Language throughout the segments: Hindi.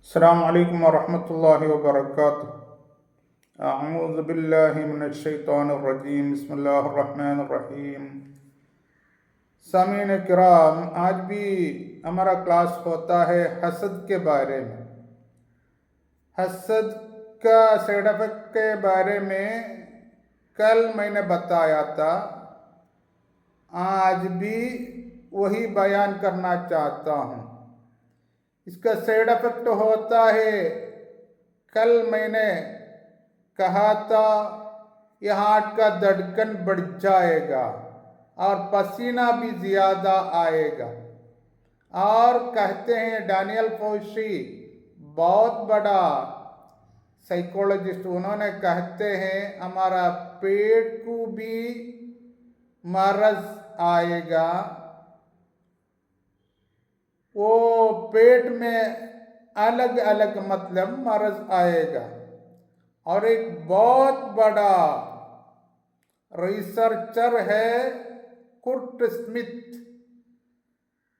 अस्सलामु अलैकुम वरहमतुल्लाहि वबरकातुहू। अऊज़ु बिल्लाहि मिनश शैतानिर रजीम। बिस्मिल्लाहिर रहमानिर रहीम। सामीन किराम, आज भी हमारा क्लास होता है हसद के बारे में। हसद का साइड इफेक्ट के बारे में कल मैंने बताया था, आज भी वही बयान करना चाहता हूँ। इसका साइड इफेक्ट होता है, कल मैंने कहा था यह हार्ट का धड़कन बढ़ जाएगा और पसीना भी ज़्यादा आएगा। और कहते हैं डैनियल फॉसी, बहुत बड़ा साइकोलॉजिस्ट, उन्होंने कहते हैं हमारा पेट को भी मरज आएगा। वो पेट में अलग अलग मतलब मरज आएगा। और एक बहुत बड़ा रिसर्चर है कुर्ट स्मिथ,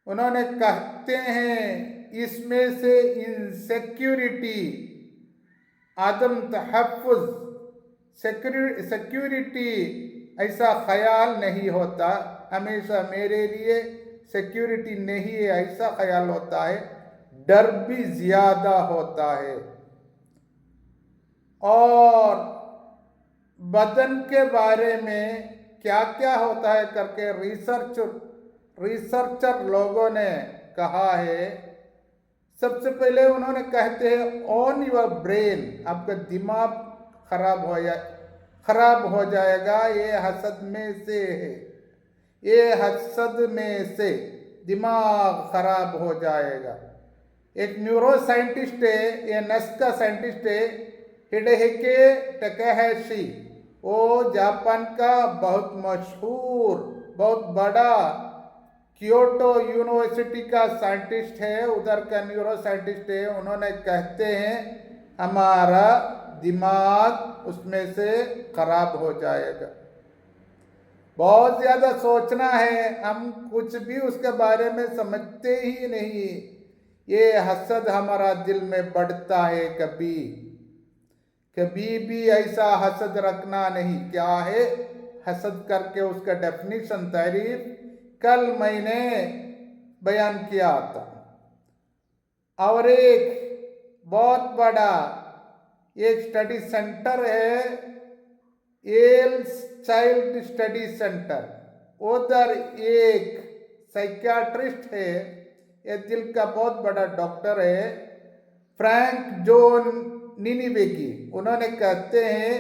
उन्होंने कहते हैं इसमें से इनसिक्योरिटी, आदम तहफ़्फ़ुज़, सिक्योरिटी ऐसा ख्याल नहीं होता। हमेशा मेरे लिए सिक्योरिटी नहीं है ऐसा ख्याल होता है, डर भी ज़्यादा होता है। और बदन के बारे में क्या क्या होता है करके रिसर्चर लोगों ने कहा है। सबसे पहले उन्होंने कहते हैं ऑन योर ब्रेन, आपका दिमाग खराब हो जाएगा। ये हसद में से है, ये हसद में से दिमाग खराब हो जाएगा। एक न्यूरो साइंटिस्ट है, ये नस का साइंटिस्ट है, हिडेके टकाहाशी, वो जापान का बहुत मशहूर, बहुत बड़ा क्योटो यूनिवर्सिटी का साइंटिस्ट है, उधर का न्यूरो साइंटिस्ट है। उन्होंने कहते हैं हमारा दिमाग उसमें से खराब हो जाएगा। बहुत ज़्यादा सोचना है, हम कुछ भी उसके बारे में समझते ही नहीं। ये हसद हमारा दिल में बढ़ता है। कभी भी ऐसा हसद रखना नहीं। क्या है हसद करके उसका डेफिनेशन, तारीफ कल मैंने बयान किया था। और एक बहुत बड़ा एक स्टडी सेंटर है, एल्स चाइल्ड स्टडी सेंटर, उधर एक साइकियाट्रिस्ट है, ये दिल का बहुत बड़ा डॉक्टर है, फ्रैंक जॉन निनीवेगी। उन्होंने कहते हैं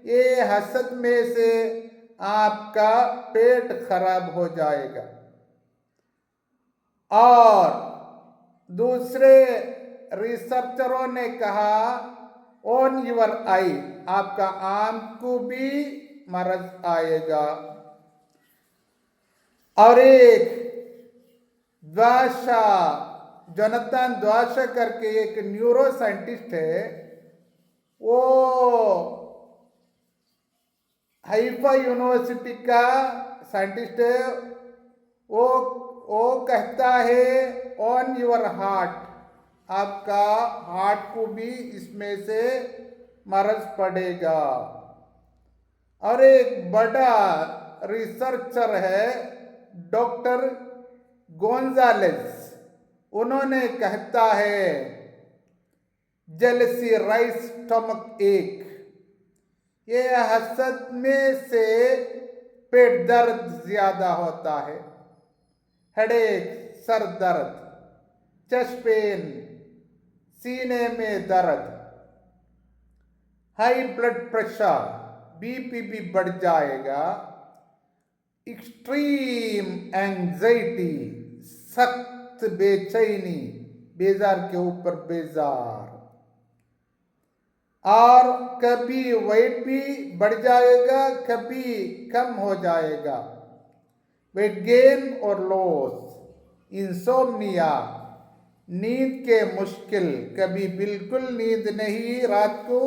ये हसद में से आपका पेट खराब हो जाएगा। और दूसरे रिसर्चरों ने कहा ऑन योर आई, आपका आंख को भी मरज आएगा। और एक द्वाशा, जोनाथन द्वाशा करके एक न्यूरो साइंटिस्ट है, वो हाइफा यूनिवर्सिटी का साइंटिस्ट है। वो कहता है ऑन योर हार्ट, आपका हार्ट को भी इसमें से मरज पड़ेगा। और एक बड़ा रिसर्चर है डॉक्टर गोंजालेस, उन्होंने कहता है जेलसी राइस स्टमक एक, ये हसद में से पेट दर्द ज्यादा होता है, हेडेक, सर दर्द, चेस्ट पेन, सीने में दर्द, हाई ब्लड प्रेशर, बीपी भी बढ़ जाएगा, एक्सट्रीम एंजाइटी, सख्त बेचैनी, बेजार के ऊपर बेजार, और कभी वेट भी बढ़ जाएगा, कभी कम हो जाएगा, वेट गेन और लॉस, इंसोम्निया, नींद के मुश्किल, कभी बिल्कुल नींद नहीं रात को,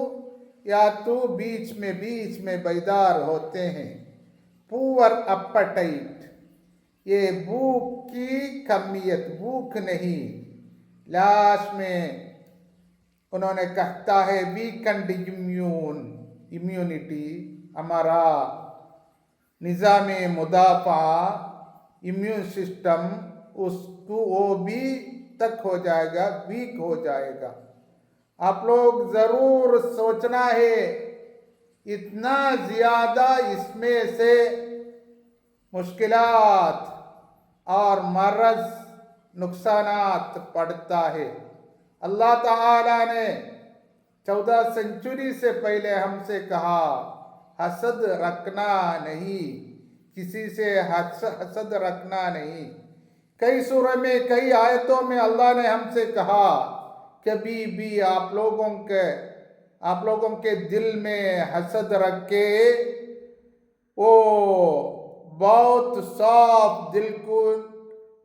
या तो बीच में बेदार होते हैं, पुअर अपटाइट, ये भूख की कमियत, भूख नहीं, लास्ट में उन्होंने कहता है वीकेंड इम्यूनिटी, हमारा निज़ाम मुदाफ़ा इम्यून सिस्टम उसको वो भी तक हो जाएगा, वीक हो जाएगा। आप लोग ज़रूर सोचना है, इतना ज़्यादा इसमें से मुश्किलात और मर्ज़ नुकसानात पड़ता है। अल्लाह ताला ने 14 सेंचुरी से पहले हमसे कहा हसद रखना नहीं, किसी से हसद रखना नहीं। कई सूरह में, कई आयतों में अल्लाह ने हमसे कहा कभी भी आप लोगों के दिल में हसद रख के, वो बहुत साफ दिल को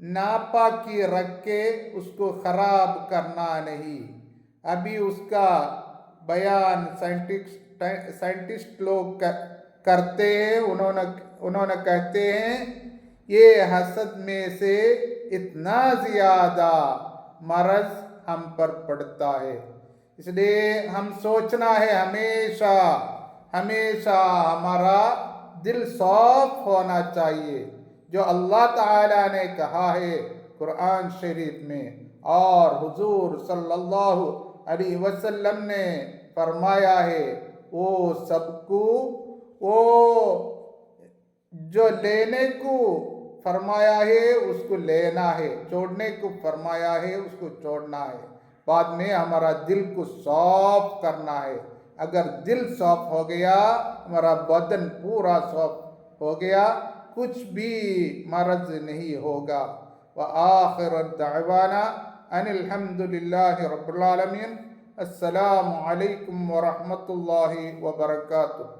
नापाकी रख के उसको ख़राब करना नहीं। अभी उसका बयान साइंटिस्ट लोग करते हैं। उन्होंने कहते हैं ये हसद में से इतना ज़्यादा मर्ज़ हम पर पड़ता है। इसलिए हम सोचना है हमेशा हमारा दिल साफ होना चाहिए, जो अल्लाह ताला ने कहा है कुरान शरीफ में, और हुजूर सल्लल्लाहु अलैहि वसल्लम ने फरमाया है, वो सबको वो जो लेने को फरमाया है उसको लेना है, छोड़ने को फरमाया है उसको छोड़ना है। बाद में हमारा दिल को साफ करना है। अगर दिल साफ हो गया, हमारा बदन पूरा साफ हो गया, कुछ भी मर्ज़ नहीं होगा। व आखिर दअवाना अनिल हम्दुलिल्लाहि रब्बिल आलमीन। अस्सलामु अलैकुम व रहमतुल्लाहि व बरकातुहू।